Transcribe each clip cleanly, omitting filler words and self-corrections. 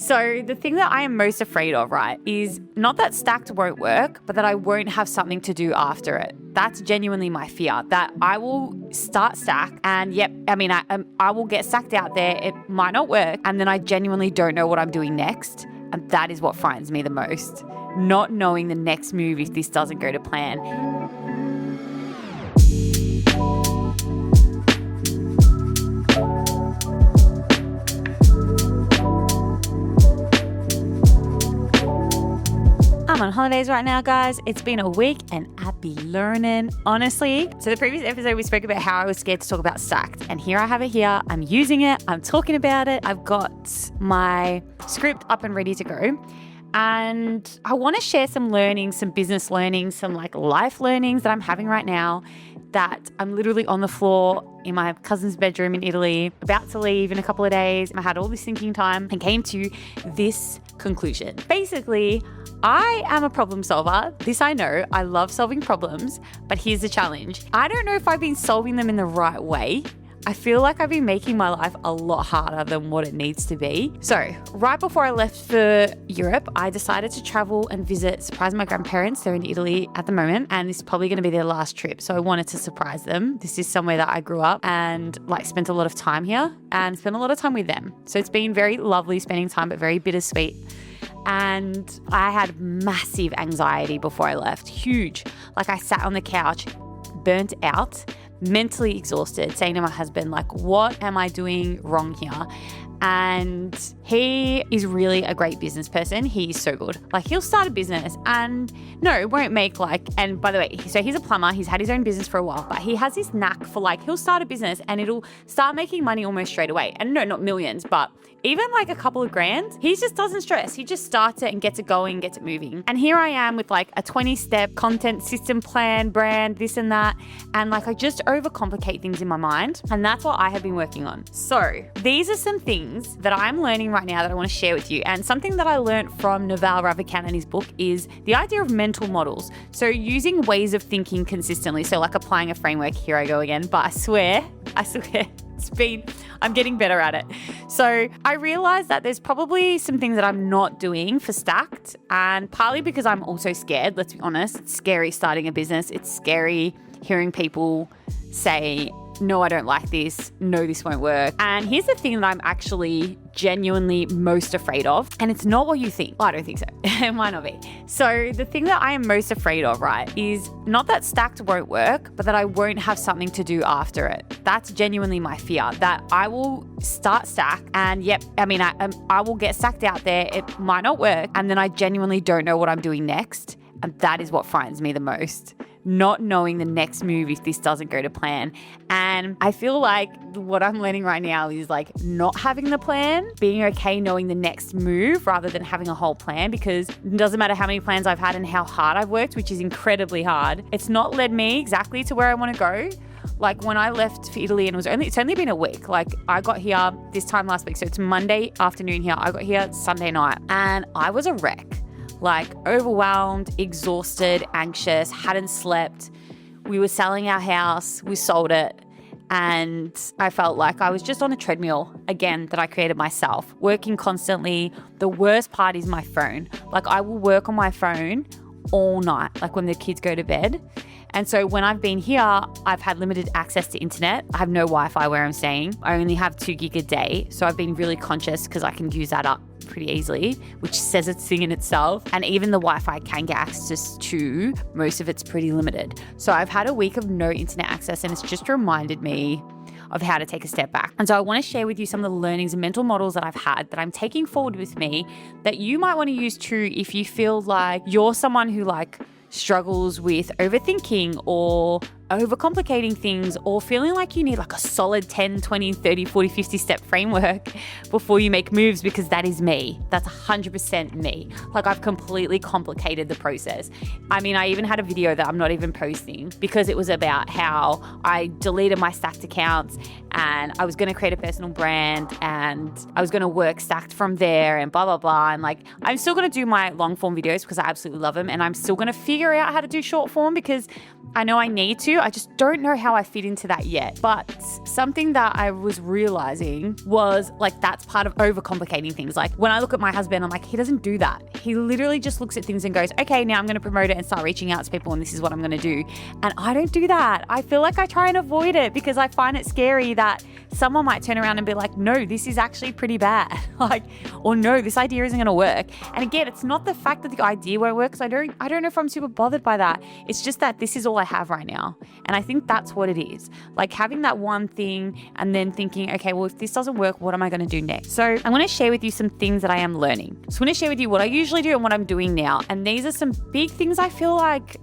So the thing that I am most afraid of, right, is not that stacked won't work, but that I won't have something to do after it. That's genuinely my fear, that I will start stack and I will get stacked out there. It might not work. And then I genuinely don't know what I'm doing next. And that is what frightens me the most. Not knowing the next move if this doesn't go to plan. I'm on holidays right now, guys. It's been a week and I've been learning, honestly. So the previous episode, we spoke about how I was scared to talk about stacked. And here I have it here. I'm using it. I'm talking about it. I've got my script up and ready to go. And I want to share some learnings, some business learnings, some life learnings that I'm having right now, that I'm literally on the floor in my cousin's bedroom in Italy, about to leave in a couple of days. I had all this thinking time and came to this conclusion. Basically, I am a problem solver. This I know. I love solving problems, but here's the challenge. I don't know if I've been solving them in the right way. I feel like I've been making my life a lot harder than what it needs to be. So right before I left for Europe, I decided to travel and surprise my grandparents. They're in Italy at the moment, and this is probably going to be their last trip. So I wanted to surprise them. This is somewhere that I grew up and spent a lot of time here and spent a lot of time with them. So it's been very lovely spending time, but very bittersweet. And I had massive anxiety before I left, huge. I sat on the couch, burnt out, mentally exhausted, saying to my husband, what am I doing wrong here? And he is really a great business person. He's so good. He'll start a business and it won't make and by the way, so he's a plumber. He's had his own business for a while, but he has this knack for he'll start a business and it'll start making money almost straight away. And no, not millions, but even a couple of grand. He just doesn't stress. He just starts it and gets it going, gets it moving. And here I am with a 20-step content system plan, brand, this and that. And I just overcomplicate things in my mind. And that's what I have been working on. So these are some things that I'm learning right now that I want to share with you. And something that I learned from Naval Ravikant and his book is the idea of mental models. So using ways of thinking consistently. So applying a framework, here I go again, but I swear, I'm getting better at it. So I realized that there's probably some things that I'm not doing for stacked, and partly because I'm also scared. Let's be honest. It's scary starting a business. It's scary hearing people say, no, I don't like this. No, this won't work. And here's the thing that I'm actually genuinely most afraid of. And it's not what you think. I don't think so. It might not be. So the thing that I am most afraid of, right, is not that stacked won't work, but that I won't have something to do after it. That's genuinely my fear, that I will start stack and I will get stacked out there. It might not work. And then I genuinely don't know what I'm doing next. And that is what frightens me the most. Not knowing the next move if this doesn't go to plan. And I feel like what I'm learning right now is not having the plan, being okay knowing the next move rather than having a whole plan, because it doesn't matter how many plans I've had and how hard I've worked, which is incredibly hard. It's not led me exactly to where I want to go. When I left for Italy, and it's only been a week. I got here this time last week. So it's Monday afternoon here. I got here Sunday night and I was a wreck. Overwhelmed, exhausted, anxious, hadn't slept. We were selling our house, we sold it, and I felt like I was just on a treadmill again that I created myself, working constantly. The worst part is my phone. I will work on my phone all night, when the kids go to bed. And so when I've been here, I've had limited access to internet. I have no Wi-Fi where I'm staying. I only have 2 gig a day. So I've been really conscious because I can use that up pretty easily, which says it's thing in itself. And even the Wi-Fi can get access to, most of it's pretty limited. So I've had a week of no internet access, and it's just reminded me of how to take a step back. And so I want to share with you some of the learnings and mental models that I've had that I'm taking forward with me that you might want to use too if you feel like you're someone who struggles with overthinking or overcomplicating things, or feeling like you need a solid 10, 20, 30, 40, 50 step framework before you make moves, because that is me. That's 100% me. I've completely complicated the process. I even had a video that I'm not even posting because it was about how I deleted my stacked accounts and I was going to create a personal brand and I was going to work stacked from there and blah, blah, blah. And I'm still going to do my long form videos because I absolutely love them. And I'm still going to figure out how to do short form because I know I need to. you. I just don't know how I fit into that yet. But something that I was realizing was like, that's part of overcomplicating things. Like when I look at my husband, I'm like, he doesn't do that. He literally just looks at things and goes, okay, now I'm going to promote it and start reaching out to people and this is what I'm going to do. And I don't do that. I feel like I try and avoid it because I find it scary that someone might turn around and be like, no, this is actually pretty bad. Like, or no, this idea isn't going to work. And again, it's not the fact that the idea won't work. I don't know if I'm super bothered by that. It's just that this is all I have right now. And I think that's what it is. Like having that one thing and then thinking, okay, well, if this doesn't work, what am I going to do next? So I'm going to share with you some things that I am learning. So I'm going to share with you what I usually do and what I'm doing now. And these are some big things I feel like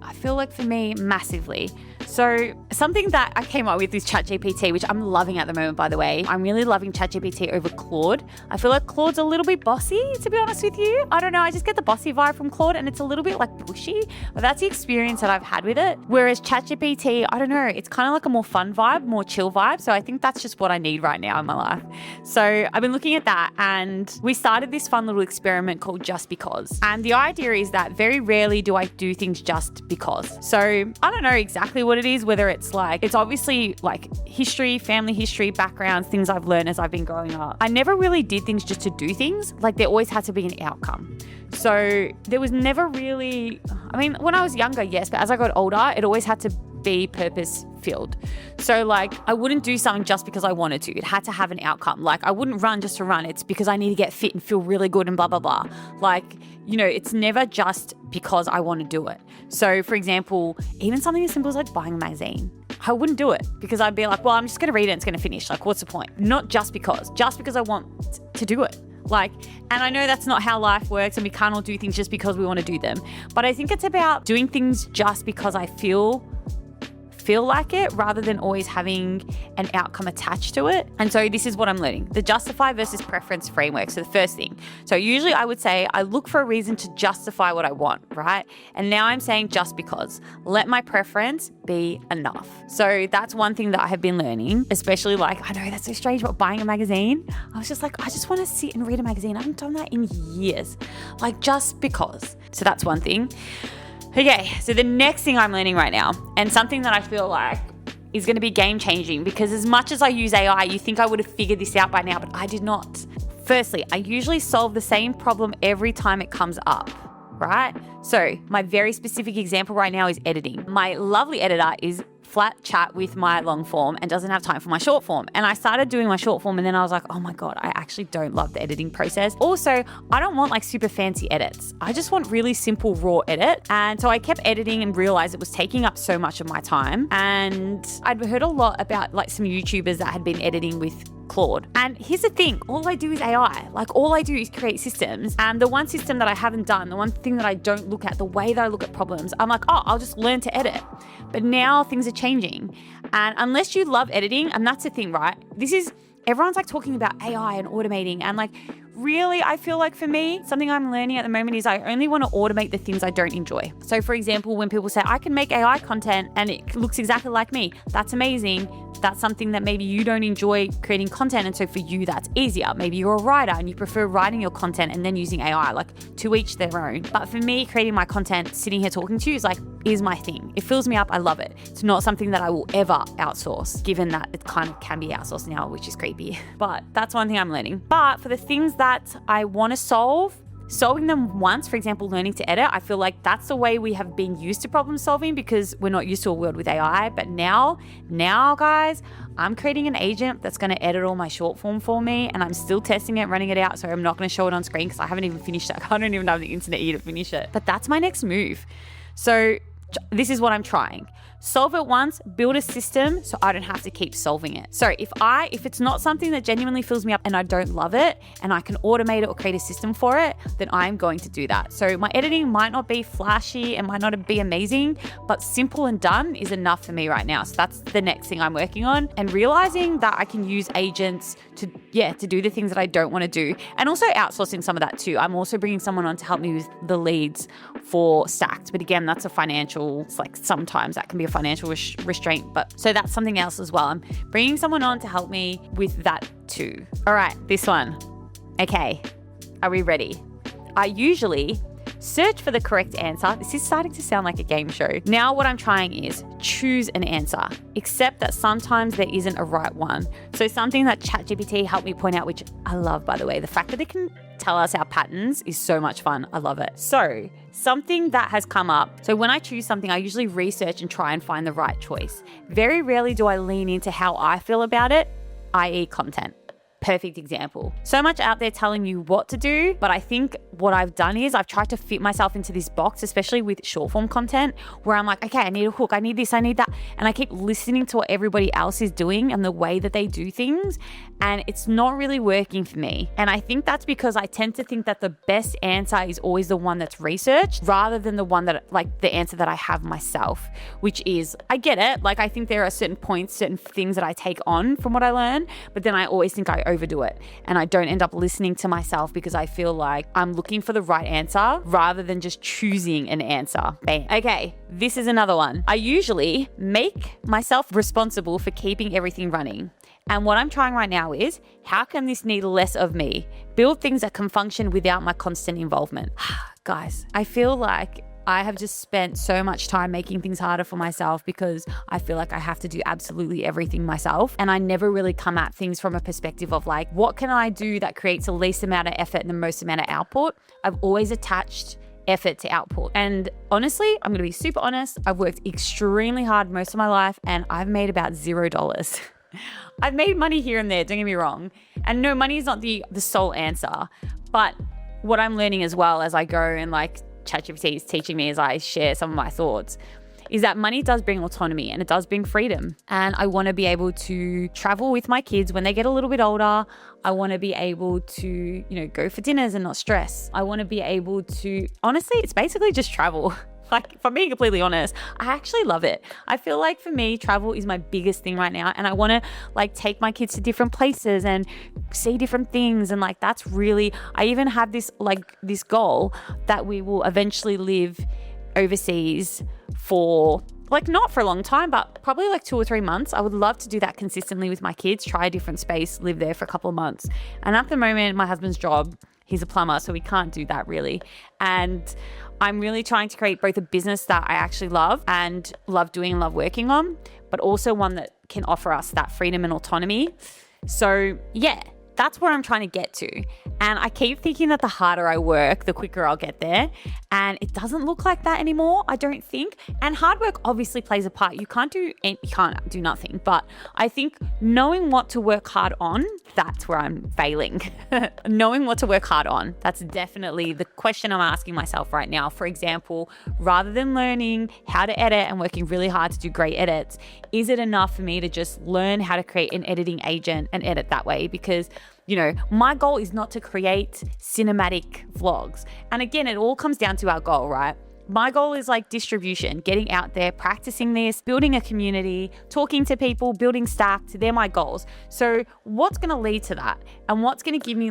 for me massively. So something that I came up with is ChatGPT, which I'm loving at the moment, by the way. I'm really loving ChatGPT over Claude. I feel like Claude's a little bit bossy, to be honest with you. I don't know. I just get the bossy vibe from Claude and it's a little bit like pushy, but that's the experience that I've had with it. Whereas ChatGPT, I don't know, it's kind of like a more fun vibe, more chill vibe. So I think that's just what I need right now in my life. So I've been looking at that and we started this fun little experiment called Just Because. And the idea is that very rarely do I do things just because. So I don't know exactly what it is, whether it's like, it's obviously like history, family history, backgrounds, things I've learned as I've been growing up. I never really did things just to do things. Like there always had to be an outcome. So there was never really, I mean, when I was younger, yes, but as I got older, it always had to be purpose filled. So like I wouldn't do something just because I wanted to. It had to have an outcome. Like I wouldn't run just to run. It's because I need to get fit and feel really good and blah, blah, blah. Like, you know, it's never just because I want to do it. So for example, even something as simple as like buying a magazine, I wouldn't do it because I'd be like, well, I'm just going to read it and it's going to finish. Like what's the point? Not just because I want to do it. Like, and I know that's not how life works and we can't all do things just because we want to do them. But I think it's about doing things just because I feel like it rather than always having an outcome attached to it. And so this is what I'm learning, the justify versus preference framework. So the first thing, so usually I would say I look for a reason to justify what I want, right? And now I'm saying just because, let my preference be enough. So that's one thing that I have been learning, especially like, I know that's so strange, but buying a magazine, I was just like, I just want to sit and read a magazine. I haven't done that in years, like just because. So that's one thing. Okay, so the next thing I'm learning right now, and something that I feel like is going to be game changing, because as much as I use AI, you think I would have figured this out by now, but I did not. Firstly, I usually solve the same problem every time it comes up, right? So my very specific example right now is editing. My lovely editor is flat chat with my long form and doesn't have time for my short form. And I started doing my short form and then I was like, oh my God, I actually don't love the editing process. Also, I don't want like super fancy edits. I just want really simple raw edit. And so I kept editing and realized it was taking up so much of my time. And I'd heard a lot about like some YouTubers that had been editing with Claude. And here's the thing, all I do is AI. Like all I do is create systems. And the one system that I haven't done, the one thing that I don't look at, the way that I look at problems, I'm like, oh, I'll just learn to edit. But now things are changing. And unless you love editing, and that's the thing, right? Everyone's like talking about AI and automating, and like really, I feel like for me, something I'm learning at the moment is I only want to automate the things I don't enjoy. So for example, when people say I can make AI content and it looks exactly like me, that's amazing. That's something that maybe you don't enjoy creating content. And so for you, that's easier. Maybe you're a writer and you prefer writing your content and then using AI, like to each their own. But for me, creating my content, sitting here talking to you is my thing. It fills me up. I love it. It's not something that I will ever outsource, given that it kind of can be outsourced now, which is creepy. But that's one thing I'm learning. But for the things that I want to solving them once, for example, learning to edit, I feel like that's the way we have been used to problem solving because we're not used to a world with AI. But now guys, I'm creating an agent that's going to edit all my short form for me, and I'm still testing it, running it out. So I'm not going to show it on screen because I haven't even finished it. I don't even have the internet here to finish it. But that's my next move. So this is what I'm trying. Solve it once, build a system so I don't have to keep solving it. So if it's not something that genuinely fills me up and I don't love it and I can automate it or create a system for it, then I'm going to do that. So my editing might not be flashy and might not be amazing, but simple and done is enough for me right now. So that's the next thing I'm working on, and realizing that I can use agents to do the things that I don't want to do, and also outsourcing some of that too. I'm also bringing someone on to help me with the leads for Stacked. But again, that's a financial, like sometimes that can be a financial restraint. But so that's something else as well. I'm bringing someone on to help me with that too. All right, this one. Okay, are we ready? I usually search for the correct answer. This is starting to sound like a game show. Now what I'm trying is choose an answer, except that sometimes there isn't a right one. So something that ChatGPT helped me point out, which I love, by the way, the fact that it can tell us our patterns is so much fun. I love it. So something that has come up. So when I choose something, I usually research and try and find the right choice. Very rarely do I lean into how I feel about it, i.e. content. Perfect example. So much out there telling you what to do, but I think what I've done is I've tried to fit myself into this box, especially with short form content, where I'm like, okay, I need a hook, I need this, I need that. And I keep listening to what everybody else is doing and the way that they do things. And it's not really working for me. And I think that's because I tend to think that the best answer is always the one that's researched rather than the one that, like, the answer that I have myself, which is, I get it. Like, I think there are certain points, certain things that I take on from what I learn, but then I always think I overdo it and I don't end up listening to myself because I feel like I'm looking for the right answer rather than just choosing an answer. Bam. Okay, this is another one. I usually make myself responsible for keeping everything running. And what I'm trying right now is, how can this need less of me? Build things that can function without my constant involvement. Guys, I feel like I have just spent so much time making things harder for myself because I feel like I have to do absolutely everything myself. And I never really come at things from a perspective of like, what can I do that creates the least amount of effort and the most amount of output? I've always attached effort to output. And honestly, I'm going to be super honest. I've worked extremely hard most of my life and I've made about $0. I've made money here and there, don't get me wrong. And no, money is not the sole answer. But what I'm learning as well as I go and like ChatGPT is teaching me as I share some of my thoughts is that money does bring autonomy and it does bring freedom. And I want to be able to travel with my kids when they get a little bit older. I want to be able to, go for dinners and not stress. I want to be able to, honestly, it's basically just travel. Like, if I'm being completely honest, I actually love it. I feel like for me, travel is my biggest thing right now. And I want to like take my kids to different places and see different things. And like, that's really, I even have this goal that we will eventually live overseas for like, not for a long time, but probably like 2 or 3 months. I would love to do that consistently with my kids, try a different space, live there for a couple of months. And at the moment, my husband's job, he's a plumber, so we can't do that really. And I'm really trying to create both a business that I actually love and love doing and love working on, but also one that can offer us that freedom and autonomy. So yeah, that's where I'm trying to get to. And I keep thinking that the harder I work, the quicker I'll get there. And it doesn't look like that anymore, I don't think. And hard work obviously plays a part. You can't do nothing. But I think knowing what to work hard on, that's where I'm failing. Knowing what to work hard on, that's definitely the question I'm asking myself right now. For example, rather than learning how to edit and working really hard to do great edits, is it enough for me to just learn how to create an editing agent and edit that way? Because my goal is not to create cinematic vlogs. And again, it all comes down to our goal, right? My goal is like distribution, getting out there, practicing this, building a community, talking to people, building stacked. They're my goals. So what's going to lead to that? And what's going to give me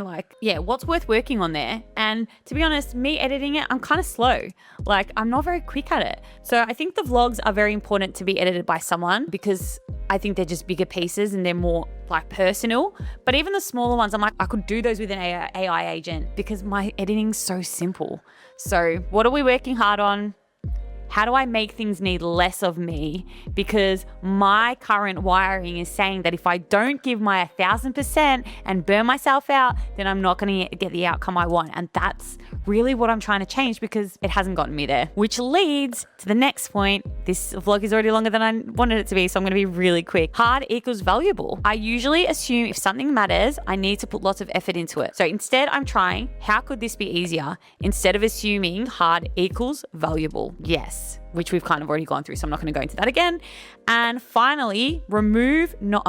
what's worth working on there? And to be honest, me editing it, I'm kind of slow. Like, I'm not very quick at it. So I think the vlogs are very important to be edited by someone because I think they're just bigger pieces and they're more like personal. But even the smaller ones, I'm like, I could do those with an AI agent because my editing's so simple. So what are we working hard on? How do I make things need less of me? Because my current wiring is saying that if I don't give my 1,000% and burn myself out, then I'm not going to get the outcome I want. And that's really what I'm trying to change because it hasn't gotten me there. Which leads to the next point. This vlog is already longer than I wanted it to be, so I'm going to be really quick. Hard equals valuable. I usually assume if something matters, I need to put lots of effort into it. So instead, I'm trying, how could this be easier? Instead of assuming hard equals valuable. Yes, which we've kind of already gone through, so I'm not going to go into that again. And finally, remove, not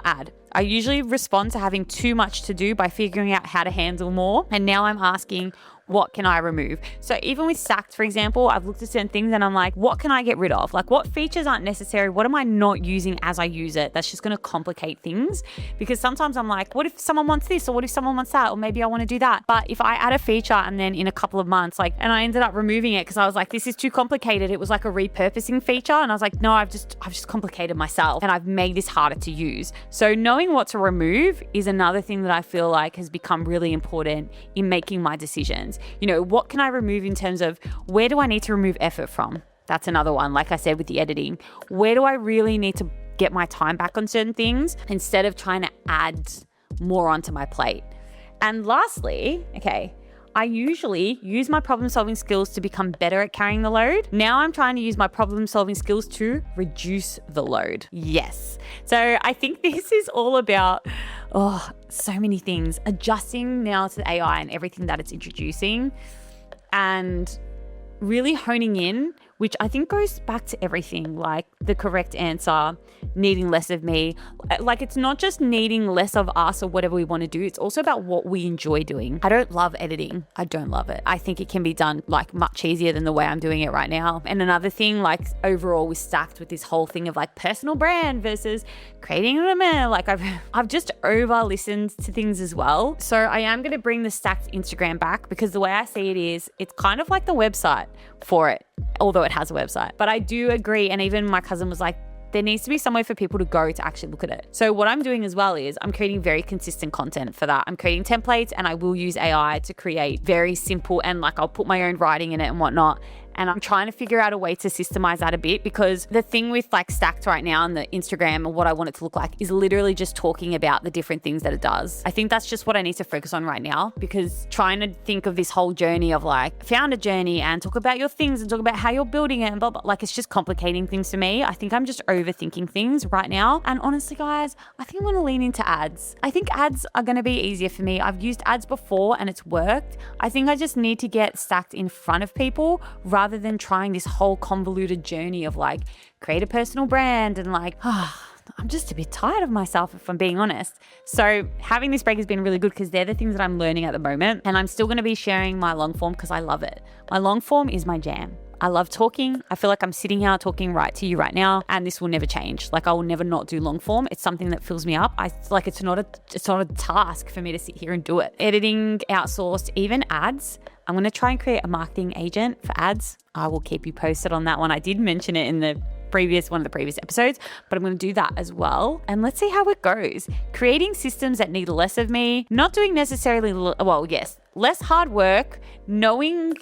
add. I usually respond to having too much to do by figuring out how to handle more. And now I'm asking, what can I remove? So even with Stacked, for example, I've looked at certain things and I'm like, what can I get rid of? Like, what features aren't necessary? What am I not using as I use it? That's just going to complicate things because sometimes I'm like, what if someone wants this? Or what if someone wants that? Or maybe I want to do that. But if I add a feature and then in a couple of months, and I ended up removing it because I was like, this is too complicated. It was like a repurposing feature. And I was like, no, I've just complicated myself and I've made this harder to use. So knowing what to remove is another thing that I feel like has become really important in making my decisions. What can I remove in terms of where do I need to remove effort from? That's another one. Like I said, with the editing, where do I really need to get my time back on certain things instead of trying to add more onto my plate? And lastly, I usually use my problem-solving skills to become better at carrying the load. Now I'm trying to use my problem-solving skills to reduce the load. Yes. So I think this is all about, so many things. Adjusting now to the AI and everything that it's introducing and really honing in, which I think goes back to everything, like the correct answer, needing less of me. Like, it's not just needing less of us or whatever we want to do. It's also about what we enjoy doing. I don't love editing. I don't love it. I think it can be done like much easier than the way I'm doing it right now. And another thing, like overall, we're stacked with this whole thing of like personal brand versus creating like I've just over listened to things as well. So I am going to bring the stacked Instagram back, because the way I see it is it's kind of like the website for it, although it has a website. But I do agree, and even my cousin was like, there needs to be somewhere for people to go to actually look at it. So what I'm doing as well is I'm creating very consistent content for that. I'm creating templates, and I will use AI to create very simple, and like I'll put my own writing in it and whatnot. And I'm trying to figure out a way to systemize that a bit, because the thing with like Stacked right now and the Instagram and what I want it to look like is literally just talking about the different things that it does. I think that's just what I need to focus on right now, because trying to think of this whole journey of like founder journey and talk about your things and talk about how you're building it and blah, blah, like it's just complicating things for me. I think I'm just overthinking things right now. And honestly, guys, I think I'm going to lean into ads. I think ads are going to be easier for me. I've used ads before and it's worked. I think I just need to get Stacked in front of people rather than trying this whole convoluted journey of like create a personal brand and like, I'm just a bit tired of myself, if I'm being honest. So having this break has been really good, because they're the things that I'm learning at the moment. And I'm still going to be sharing my long form because I love it. My long form is my jam. I love talking. I feel like I'm sitting here talking right to you right now, and this will never change. Like, I will never not do long form. It's something that fills me up. It's not a task for me to sit here and do it. Editing, outsourced, even ads. I'm going to try and create a marketing agent for ads. I will keep you posted on that one. I did mention it in one of the previous episodes, but I'm going to do that as well. And let's see how it goes. Creating systems that need less of me, not doing necessarily, less hard work, knowing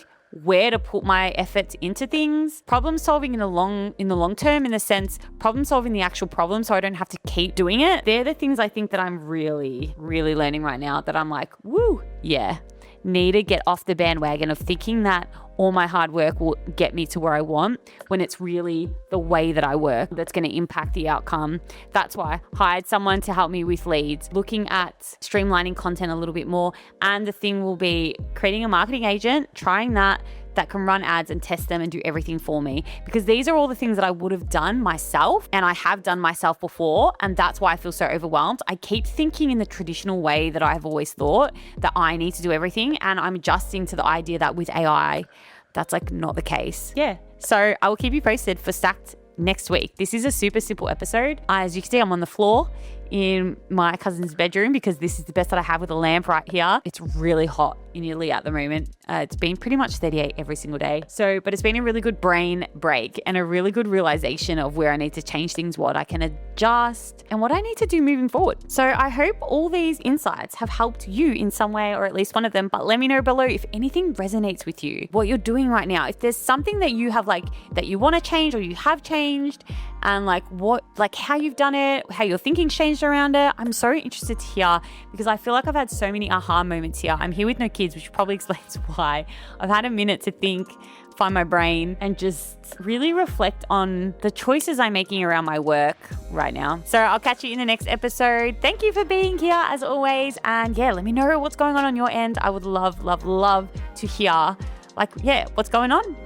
where to put my efforts into things, problem solving in the long term, in the sense problem solving the actual problem so I don't have to keep doing it. They're the things I think that I'm really, really learning right now, that I'm like, woo, yeah, need to get off the bandwagon of thinking that all my hard work will get me to where I want, when it's really the way that I work that's going to impact the outcome. That's why I hired someone to help me with leads, looking at streamlining content a little bit more. And the thing will be creating a marketing agent, trying that can run ads and test them and do everything for me, because these are all the things that I would have done myself, and I have done myself before, and that's why I feel so overwhelmed. I keep thinking in the traditional way that I have always thought, that I need to do everything, and I'm adjusting to the idea that with AI, that's like not the case. Yeah. So I will keep you posted for Stacked next week. This is a super simple episode. As you can see, I'm on the floor in my cousin's bedroom, because this is the best that I have with a lamp right here. It's really hot in Italy at the moment. It's been pretty much 38 every single day. But it's been a really good brain break and a really good realization of where I need to change things, what I can adjust, and what I need to do moving forward. So I hope all these insights have helped you in some way, or at least one of them. But let me know below if anything resonates with you, what you're doing right now. If there's something that you have that you want to change, or you have changed, and how you've done it, how your thinking's changed around it. I'm so interested to hear, because I feel like I've had so many aha moments here. I'm here with no kids, which probably explains why. I've had a minute to think, find my brain, and just really reflect on the choices I'm making around my work right now. So I'll catch you in the next episode. Thank you for being here as always. And yeah, let me know what's going on your end. I would love, love, love to hear what's going on.